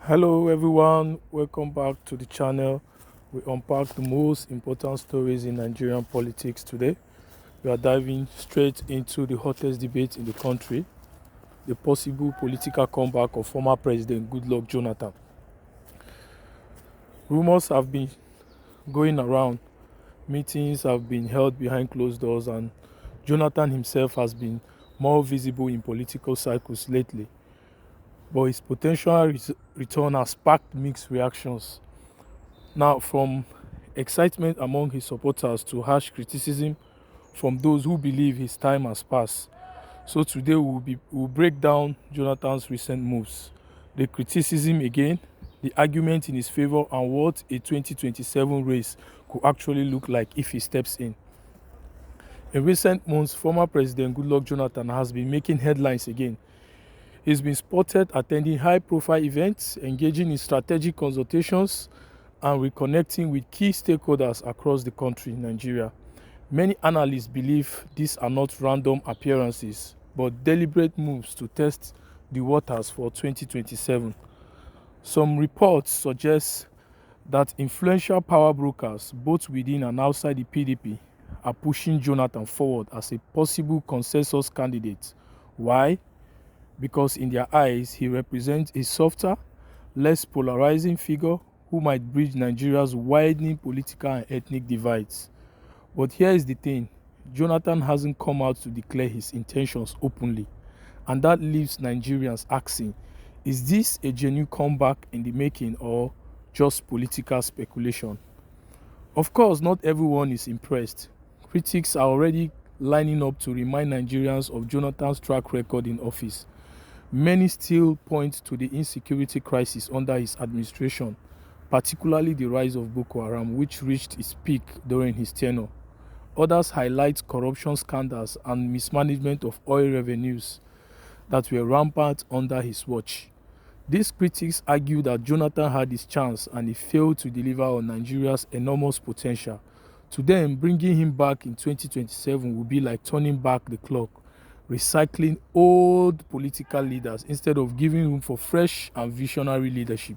Hello everyone, welcome back to the channel. We unpack the most important stories in Nigerian politics today. We are diving straight into the hottest debate in the country, the possible political comeback of former President Goodluck Jonathan. Rumors have been going around, meetings have been held behind closed doors, and Jonathan himself has been more visible in political cycles lately. But his potential return has sparked mixed reactions. Now, from excitement among his supporters to harsh criticism from those who believe his time has passed. So today we'll break down Jonathan's recent moves, the criticism again, the argument in his favor, and what a 2027 race could actually look like if he steps in. In recent months, former President Goodluck Jonathan has been making headlines again. He's been spotted attending high-profile events, engaging in strategic consultations, and reconnecting with key stakeholders across the country, Nigeria. Many analysts believe these are not random appearances, but deliberate moves to test the waters for 2027. Some reports suggest that influential power brokers, both within and outside the PDP, are pushing Jonathan forward as a possible consensus candidate. Why? Because in their eyes, he represents a softer, less polarizing figure who might bridge Nigeria's widening political and ethnic divides. But here is the thing, Jonathan hasn't come out to declare his intentions openly, and that leaves Nigerians asking, is this a genuine comeback in the making or just political speculation? Of course, not everyone is impressed. Critics are already lining up to remind Nigerians of Jonathan's track record in office. Many still point to the insecurity crisis under his administration, particularly the rise of Boko Haram, which reached its peak during his tenure. Others highlight corruption scandals and mismanagement of oil revenues that were rampant under his watch. These critics argue that Jonathan had his chance and he failed to deliver on Nigeria's enormous potential. To them, bringing him back in 2027 would be like turning back the clock, recycling old political leaders instead of giving room for fresh and visionary leadership.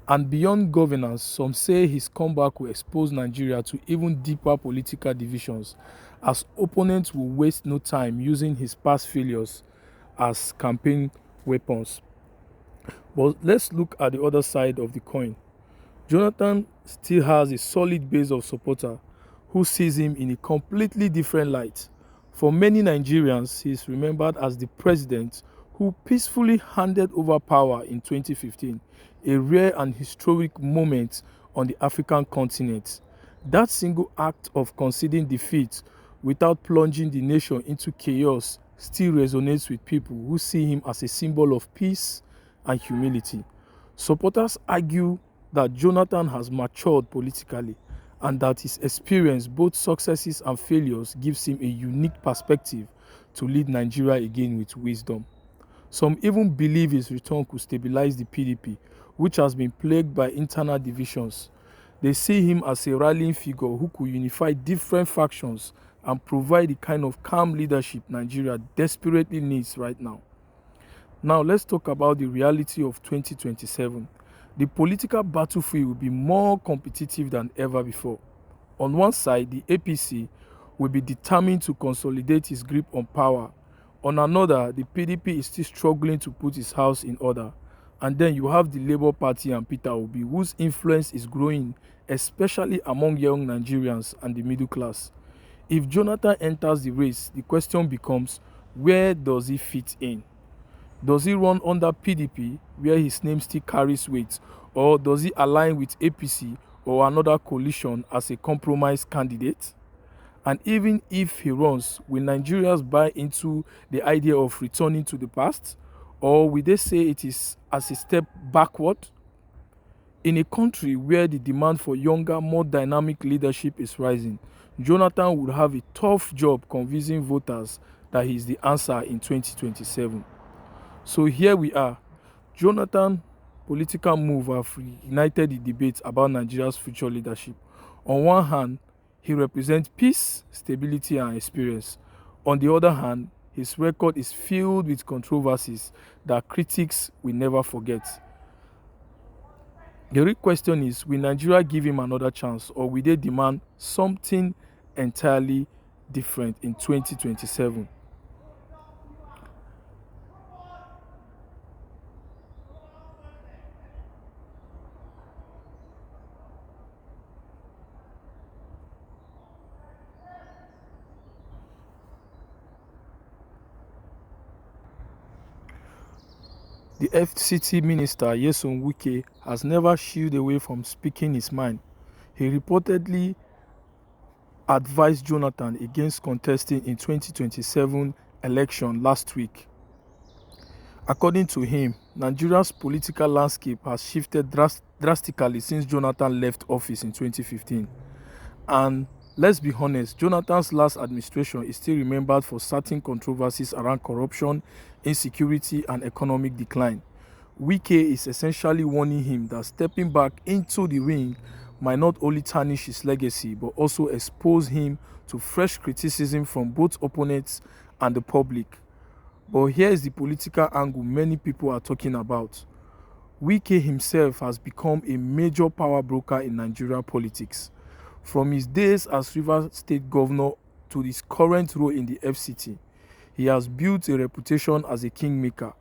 And beyond governance, some say his comeback will expose Nigeria to even deeper political divisions, as opponents will waste no time using his past failures as campaign weapons. But let's look at the other side of the coin. Jonathan still has a solid base of supporters who sees him in a completely different light. For many Nigerians, he is remembered as the president who peacefully handed over power in 2015, a rare and historic moment on the African continent. That single act of conceding defeat without plunging the nation into chaos still resonates with people who see him as a symbol of peace and humility. Supporters argue that Jonathan has matured politically and that his experience, both successes and failures, gives him a unique perspective to lead Nigeria again with wisdom. Some even believe his return could stabilize the PDP, which has been plagued by internal divisions. They see him as a rallying figure who could unify different factions and provide the kind of calm leadership Nigeria desperately needs right now. Now let's talk about the reality of 2027. The political battlefield will be more competitive than ever before. On one side, the APC will be determined to consolidate its grip on power. On another, the PDP is still struggling to put its house in order. And then you have the Labour Party and Peter Obi, whose influence is growing, especially among young Nigerians and the middle class. If Jonathan enters the race, the question becomes, where does he fit in? Does he run under PDP, where his name still carries weight, or does he align with APC or another coalition as a compromise candidate? And even if he runs, will Nigerians buy into the idea of returning to the past, or will they say it is as a step backward? In a country where the demand for younger, more dynamic leadership is rising, Jonathan would have a tough job convincing voters that he is the answer in 2027. So here we are. Jonathan's political move have reignited the debate about Nigeria's future leadership. On one hand, he represents peace, stability, and experience. On the other hand, his record is filled with controversies that critics will never forget. The real question is, will Nigeria give him another chance, or will they demand something entirely different in 2027? The FCT minister Nyesom Wike has never shied away from speaking his mind. He reportedly advised Jonathan against contesting in 2027 election last week. According to him, Nigeria's political landscape has shifted drastically since Jonathan left office in 2015. And let's be honest, Jonathan's last administration is still remembered for certain controversies around corruption, insecurity, and economic decline. Wike is essentially warning him that stepping back into the ring might not only tarnish his legacy but also expose him to fresh criticism from both opponents and the public. But here is the political angle many people are talking about. Wike himself has become a major power broker in Nigerian politics. From his days as Rivers State Governor to his current role in the FCT, he has built a reputation as a kingmaker.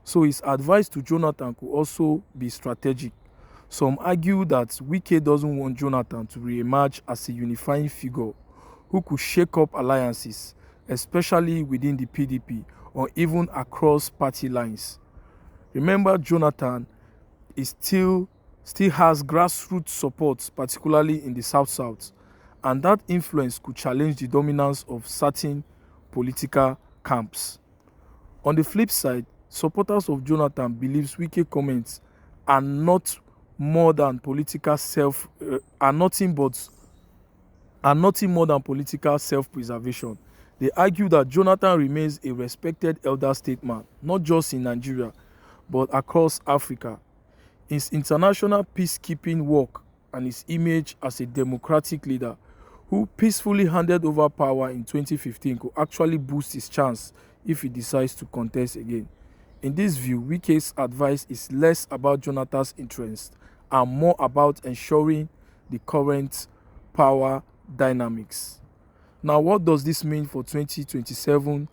So his advice to Jonathan could also be strategic. Some argue that Wike doesn't want Jonathan to re-emerge as a unifying figure who could shake up alliances, especially within the PDP or even across party lines. Remember, Jonathan still has grassroots support, particularly in the South, and that influence could challenge the dominance of certain political camps. On the flip side, supporters of Jonathan believes Wike comments are not more than political self are nothing more than political self-preservation. They argue that Jonathan remains a respected elder statesman, not just in Nigeria, but across Africa. His international peacekeeping work and his image as a democratic leader who peacefully handed over power in 2015 could actually boost his chance if he decides to contest again. In this view, Wike's advice is less about Jonathan's interest and more about ensuring the current power dynamics. Now, what does this mean for 2027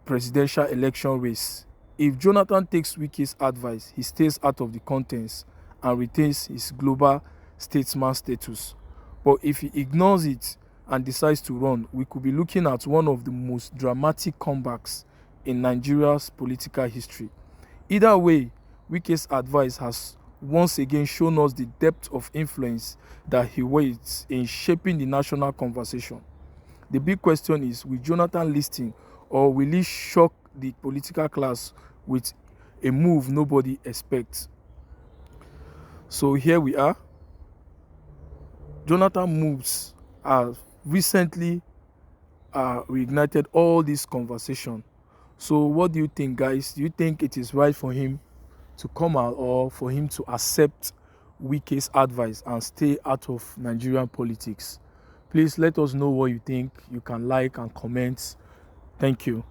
presidential election race? If Jonathan takes Wike's advice, he stays out of the contest and retains his global statesman status. But if he ignores it and decides to run, we could be looking at one of the most dramatic comebacks in Nigeria's political history. Either way, Wike's advice has once again shown us the depth of influence that he wields in shaping the national conversation. The big question is, will Jonathan listen, or will he shock the political class with a move nobody expects? So here we are. Jonathan moves have recently reignited all this conversation. So what do you think, guys? Do you think it is right for him to come out, or for him to accept Wike's advice and stay out of Nigerian politics? Please let us know what you think. You can like and comment. Thank you.